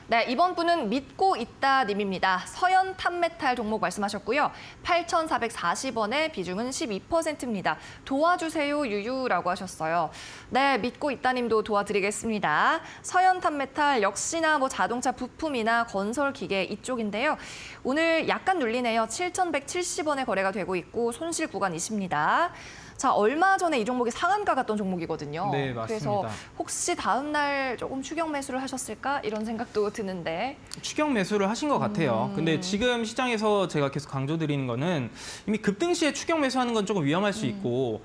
네, 이번 분은 믿고 있다 님입니다. 서현 탑메탈 종목 말씀하셨고요. 8,440원에 비중은 12%입니다. 도와주세요 유유라고 하셨어요. 네, 믿고 있다 님도 도와드리겠습니다. 서현 탑메탈 역시나 자동차 부품이나 건설 기계 이쪽인데요. 오늘 약간 눌리네요. 7,170원에 거래가 되고 있고 손실 구간이십니다. 자, 얼마 전에 이 종목이 상한가 갔던 종목이거든요. 네, 맞습니다. 그래서 혹시 다음 날 조금 추격 매수를 하셨을까 이런 생각도 드는데. 추격 매수를 하신 것 같아요. 근데 지금 시장에서 제가 계속 강조드리는 거는 이미 급등 시에 추격 매수하는 건 조금 위험할 수 있고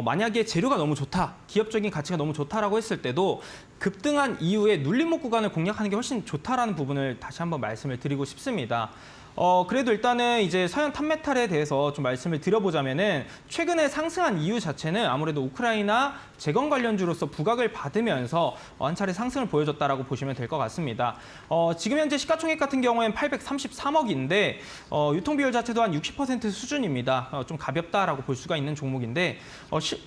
만약에 재료가 너무 좋다, 기업적인 가치가 너무 좋다라고 했을 때도 급등한 이후에 눌림목 구간을 공략하는 게 훨씬 좋다라는 부분을 다시 한번 말씀을 드리고 싶습니다. 그래도 일단은 이제 서현 탑메탈에 대해서 좀 말씀을 드려보자면은 최근에 상승한 이유 자체는 아무래도 우크라이나 재건 관련주로서 부각을 받으면서 한 차례 상승을 보여줬다라고 보시면 될 것 같습니다. 지금 현재 시가총액 같은 경우에는 833억인데 유통 비율 자체도 한 60% 수준입니다. 좀 가볍다라고 볼 수가 있는 종목인데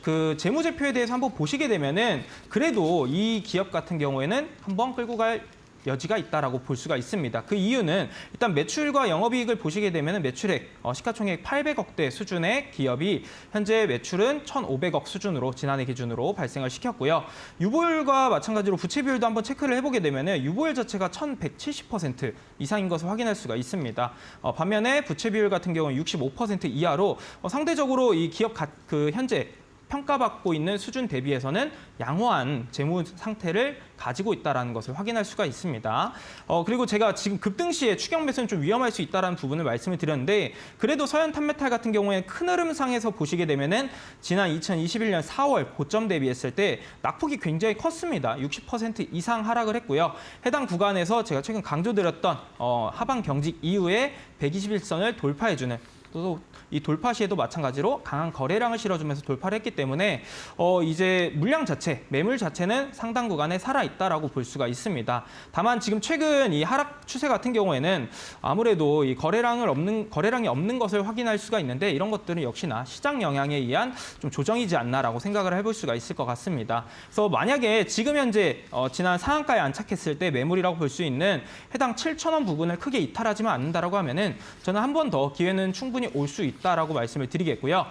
그 재무제표에 대해서 한번 보시게 되면은 그래도 이 기업 같은 경우에는 한번 끌고 갈 여지가 있다라고 볼 수가 있습니다. 그 이유는 일단 매출과 영업이익을 보시게 되면 매출액 시가총액 800억대 수준의 기업이 현재 매출은 1,500억 수준으로 지난해 기준으로 발생을 시켰고요. 유보율과 마찬가지로 부채 비율도 한번 체크를 해보게 되면 유보율 자체가 1,170% 이상인 것을 확인할 수가 있습니다. 반면에 부채 비율 같은 경우는 65% 이하로 상대적으로 이 기업 현재 평가받고 있는 수준 대비해서는 양호한 재무 상태를 가지고 있다는 것을 확인할 수가 있습니다. 그리고 제가 지금 급등 시에 추격 매수는 좀 위험할 수 있다는 부분을 말씀을 드렸는데 그래도 서현 탑메탈 같은 경우에는 큰 흐름상에서 보시게 되면은 지난 2021년 4월 고점 대비했을 때 낙폭이 굉장히 컸습니다. 60% 이상 하락을 했고요. 해당 구간에서 제가 최근 강조드렸던 하방 경직 이후에 121선을 돌파해주는 또 이 돌파 시에도 마찬가지로 강한 거래량을 실어주면서 돌파를 했기 때문에 이제 물량 자체, 매물 자체는 상당 구간에 살아있다라고 볼 수가 있습니다. 다만 지금 최근 이 하락 추세 같은 경우에는 아무래도 이 거래량이 없는 것을 확인할 수가 있는데 이런 것들은 역시나 시장 영향에 의한 좀 조정이지 않나라고 생각을 해볼 수가 있을 것 같습니다. 그래서 만약에 지금 현재 지난 상한가에 안착했을 때 매물이라고 볼 수 있는 해당 7,000원 부분을 크게 이탈하지만 않는다라고 하면은 저는 한 번 더 기회는 충분히 올 수 있다라고 말씀을 드리겠고요.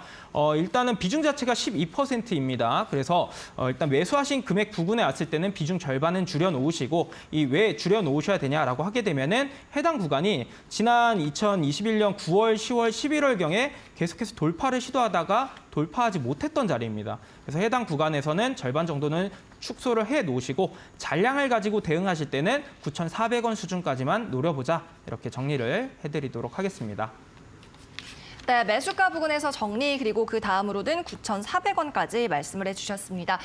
일단은 비중 자체가 12%입니다. 그래서 일단 매수하신 금액 부분에 왔을 때는 비중 절반은 줄여놓으시고 이 왜 줄여놓으셔야 되냐라고 하게 되면은 해당 구간이 지난 2021년 9월, 10월, 11월경에 계속해서 돌파를 시도하다가 돌파하지 못했던 자리입니다. 그래서 해당 구간에서는 절반 정도는 축소를 해놓으시고 잔량을 가지고 대응하실 때는 9,400원 수준까지만 노려보자 이렇게 정리를 해드리도록 하겠습니다. 네, 매수가 부근에서 정리 그리고 그 다음으로는 9,400원까지 말씀을 해주셨습니다.